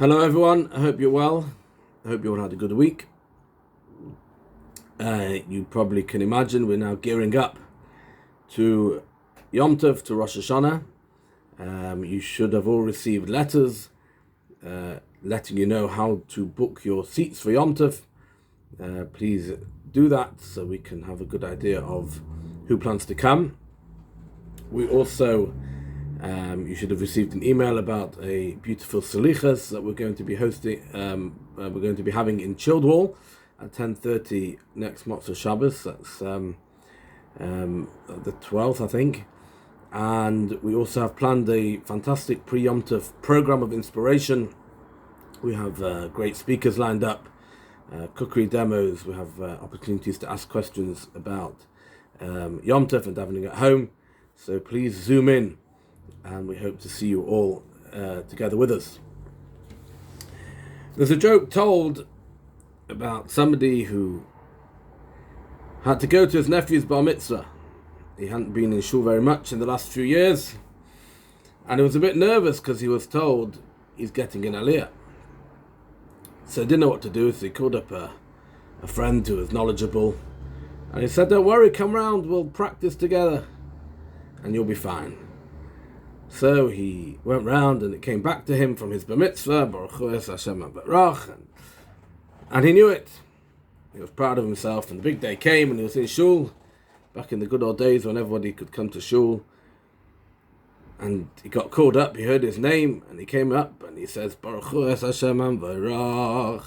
Hello everyone, I hope you're well. I hope you all had a good week. You probably can imagine we're now gearing up to Yom Tov, to Rosh Hashanah. You should have all received letters letting you know how to book your seats for Yom Tov. Please do that so we can have a good idea of who plans to come. We also you should have received an email about a beautiful salichas that we're going to be hosting. We're going to be having in Childwall at 10:30 next Motzei Shabbos. That's the 12th, I think. And we also have planned a fantastic pre-Yom Tov program of inspiration. We have great speakers lined up, cookery demos. We have opportunities to ask questions about Yom Tov and davening at home. So please zoom in, and we hope to see you all together with us. There's a joke told about somebody who had to go to his nephew's bar mitzvah. He hadn't been in shul very much in the last few years, and he was a bit nervous because he was told he's getting an aliyah. So he didn't know what to do, so he called up a friend who was knowledgeable, and he said, "Don't worry, come round, we'll practice together, and you'll be fine." So he went round, and it came back to him from his bar mitzvah, Baruch Hu Es Hashem Barach, and he knew it. He was proud of himself, and the big day came, and he was in shul, back in the good old days when everybody could come to shul, and he got called up. He heard his name, and he came up, and he says, Baruch Hu Es Hashem Barach,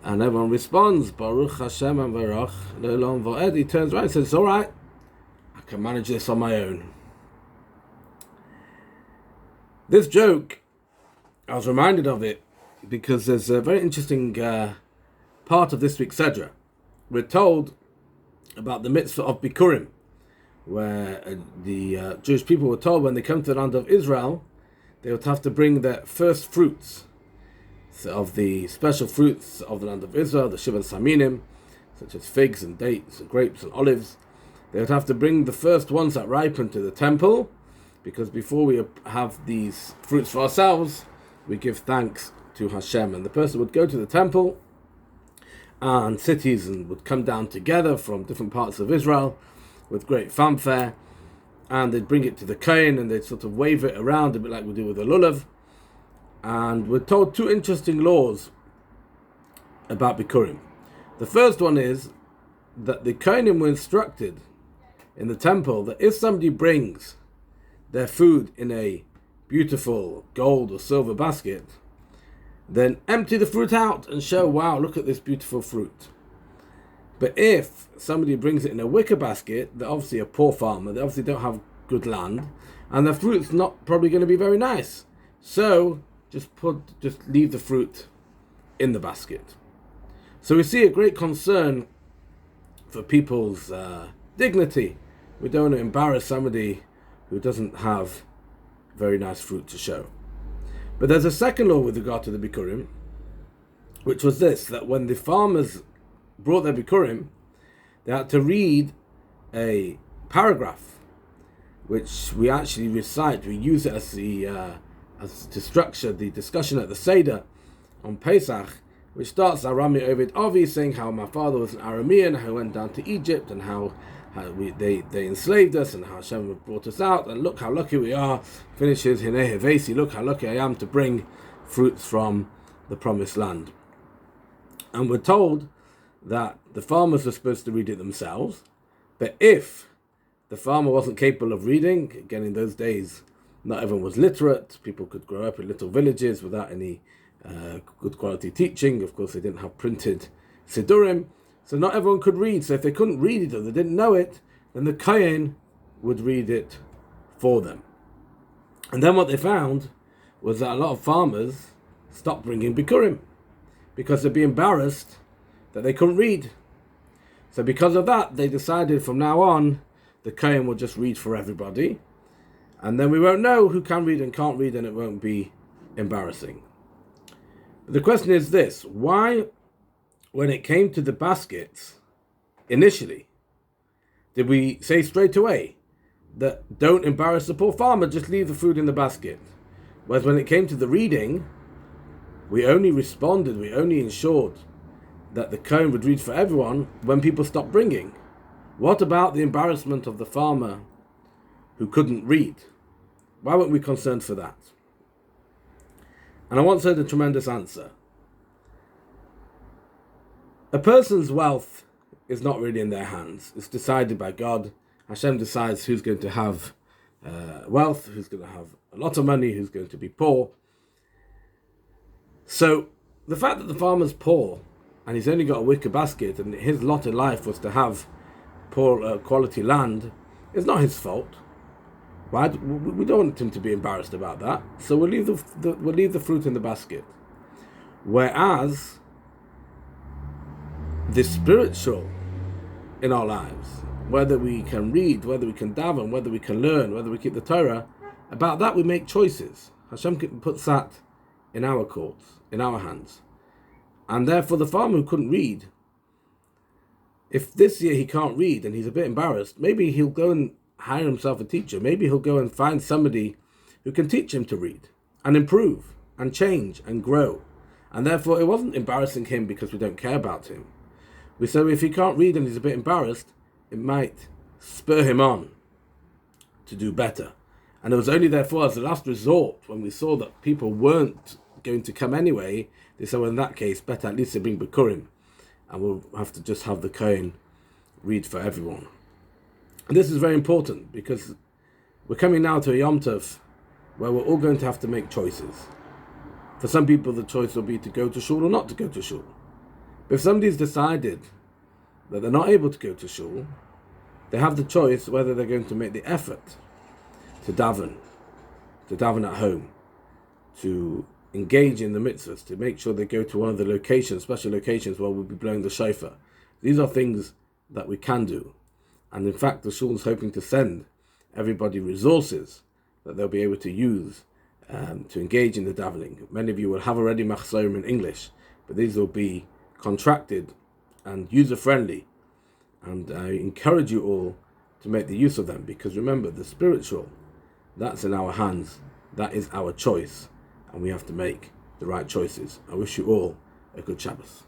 and everyone responds, Baruch Hashem Barach Le'olam Va'ed. He turns around and says, "It's all right, I can manage this on my own." This joke, I was reminded of it because there's a very interesting part of this week's Sedra. We're told about the mitzvah of Bikurim, where the Jewish people were told when they come to the land of Israel, they would have to bring their first fruits, so of the special fruits of the land of Israel, the Shivan Saminim, such as figs and dates and grapes and olives. They would have to bring the first ones that ripen to the temple, because before we have these fruits for ourselves, we give thanks to Hashem. And the person would go to the temple, and cities would come down together from different parts of Israel with great fanfare, and they'd bring it to the Kohen, and they'd sort of wave it around a bit like we do with the lulav. And we're told two interesting laws about Bikurim. The first one is that the Kohanim were instructed in the temple that if somebody brings their food in a beautiful gold or silver basket, then empty the fruit out and show, wow, look at this beautiful fruit. But if somebody brings it in a wicker basket, they're obviously a poor farmer, they obviously don't have good land, and the fruit's not probably going to be very nice. So just leave the fruit in the basket. So we see a great concern for people's dignity. We don't want to embarrass somebody who doesn't have very nice fruit to show. But there's a second law with regard to the Bikurim, which was this, that when the farmers brought their Bikurim, they had to read a paragraph, which we actually recite. We use it as to structure the discussion at the Seder on Pesach, which starts Arami Ovid Avi, saying how my father was an Aramean, how he went down to Egypt, and how they enslaved us, and how Hashem brought us out, and look how lucky we are. Finishes Hinei Hevesi, look how lucky I am to bring fruits from the promised land. And we're told that the farmers were supposed to read it themselves, but if the farmer wasn't capable of reading, again in those days not everyone was literate, people could grow up in little villages without any good quality teaching. Of course they didn't have printed Sidurim, so not everyone could read. So if they couldn't read it or they didn't know it, then the Kohen would read it for them. And then what they found was that a lot of farmers stopped bringing Bikurim because they'd be embarrassed that they couldn't read. So because of that, they decided from now on, the Kohen will just read for everybody, and then we won't know who can read and can't read, and it won't be embarrassing. But the question is this: why, when it came to the baskets, initially, did we say straight away that don't embarrass the poor farmer, just leave the food in the basket? Whereas when it came to the reading, We only responded, we only ensured that the Kohen would read for everyone when people stopped bringing. What about the embarrassment of the farmer who couldn't read? Why weren't we concerned for that? And I once heard a tremendous answer. A person's wealth is not really in their hands. It's decided by God. Hashem decides who's going to have wealth, who's going to have a lot of money, who's going to be poor. So the fact that the farmer's poor and he's only got a wicker basket and his lot in life was to have poor quality land is not his fault. Right? We don't want him to be embarrassed about that. So we'll leave the fruit in the basket. Whereas the spiritual in our lives, whether we can read, whether we can daven, whether we can learn, whether we keep the Torah, about that we make choices. Hashem puts that in our courts, in our hands. And therefore the farmer who couldn't read, if this year he can't read and he's a bit embarrassed, maybe he'll go and hire himself a teacher. Maybe he'll go and find somebody who can teach him to read and improve and change and grow. And therefore it wasn't embarrassing him because we don't care about him. We said if he can't read and he's a bit embarrassed, it might spur him on to do better. And it was only therefore as a last resort, when we saw that people weren't going to come anyway, they said, well, in that case, better at least to bring Bikurim. And we'll have to just have the Kohen read for everyone. And this is very important because we're coming now to a Yom Tov where we're all going to have to make choices. For some people, the choice will be to go to shul or not to go to shul. But if somebody's decided that they're not able to go to shul, they have the choice whether they're going to make the effort to daven at home, to engage in the mitzvahs, to make sure they go to one of the locations, special locations where we'll be blowing the shofar. These are things that we can do. And in fact, the shul is hoping to send everybody resources that they'll be able to use to engage in the davening. Many of you will have already machzorim in English, but these will be contracted and user-friendly. And I encourage you all to make the use of them, because remember, the spiritual, that's in our hands, that is our choice, and we have to make the right choices. I wish you all a good Shabbos.